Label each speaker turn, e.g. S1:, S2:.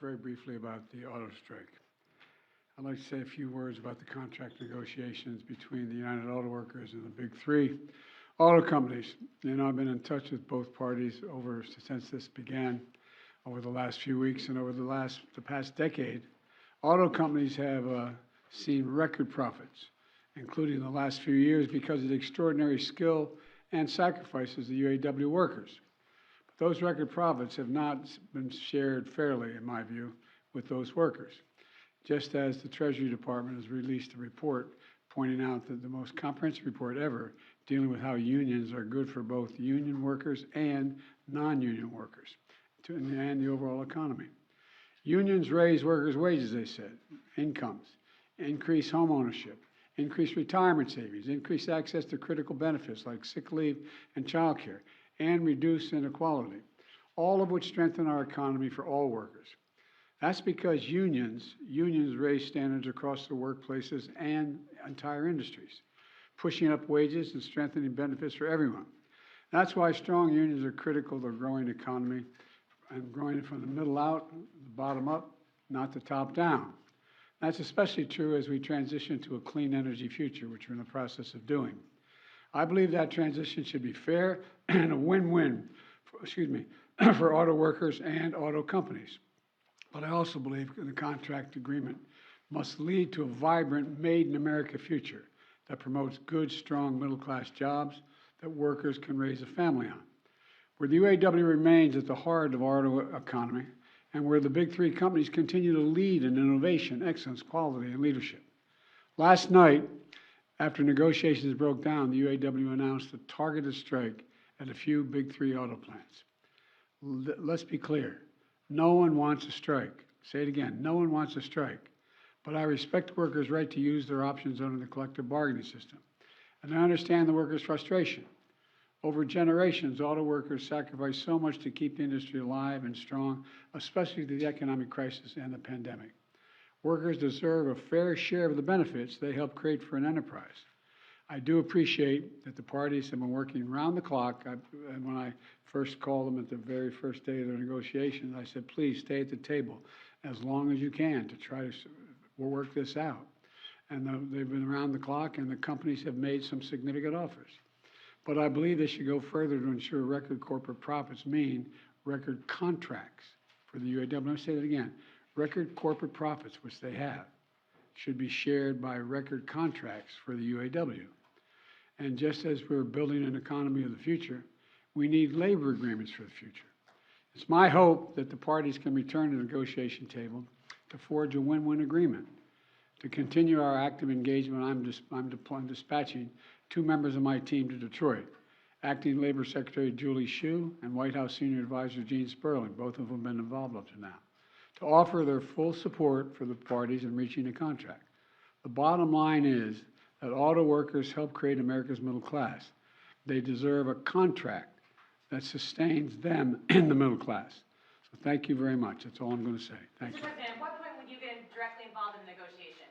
S1: very briefly about the auto strike. I'd like to say a few words about the contract negotiations between the United Auto Workers and the big three auto companies. You know, I've been in touch with both parties since this began over the last few weeks and over the past decade. Auto companies have seen record profits, including the last few years, because of the extraordinary skill and sacrifices of the UAW workers. But those record profits have not been shared fairly, in my view, with those workers. Just as the Treasury Department has released a report pointing out that the most comprehensive report ever dealing with how unions are good for both union workers and non-union workers and the overall economy. Unions raise workers' wages, they said, incomes, increase home ownership, increase retirement savings, increase access to critical benefits like sick leave and child care, and reduce inequality, all of which strengthen our economy for all workers. That's because unions raise standards across the workplaces and entire industries, pushing up wages and strengthening benefits for everyone. That's why strong unions are critical to a growing economy and growing it from the middle out, the bottom up, not the top down. That's especially true as we transition to a clean energy future, which we're in the process of doing. I believe that transition should be fair and a win-win, for auto workers and auto companies. But I also believe the contract agreement must lead to a vibrant, made-in-America future that promotes good, strong, middle-class jobs that workers can raise a family on. Where the UAW remains at the heart of our auto economy, and where the big three companies continue to lead in innovation, excellence, quality, and leadership. Last night, after negotiations broke down, the UAW announced a targeted strike at a few big three auto plants. Let's be clear. No one wants a strike. Say it again. No one wants a strike. But I respect workers' right to use their options under the collective bargaining system. And I understand the workers' frustration. Over generations, auto workers sacrificed so much to keep the industry alive and strong, especially through the economic crisis and the pandemic. Workers deserve a fair share of the benefits they helped create for an enterprise. I do appreciate that the parties have been working round the clock. And when I first called them at the very first day of their negotiations, I said, please stay at the table as long as you can to try to work this out. And they've been around the clock, and the companies have made some significant offers. But I believe they should go further to ensure record corporate profits mean record contracts for the UAW. Let me say that again. Record corporate profits, which they have, should be shared by record contracts for the UAW. And just as we're building an economy of the future, we need labor agreements for the future. It's my hope that the parties can return to the negotiation table to forge a win-win agreement. To continue our active engagement, I'm dispatching 2 members of my team to Detroit, Acting Labor Secretary Julie Hsu and White House Senior Advisor Gene Sperling, both of them have been involved up to now, to offer their full support for the parties in reaching a contract. The bottom line is that auto workers help create America's middle class. They deserve a contract that sustains them in the middle class. So thank you very much. That's all I'm going to say. Thank you.
S2: Mr. President, at what point would you get directly involved in the negotiations?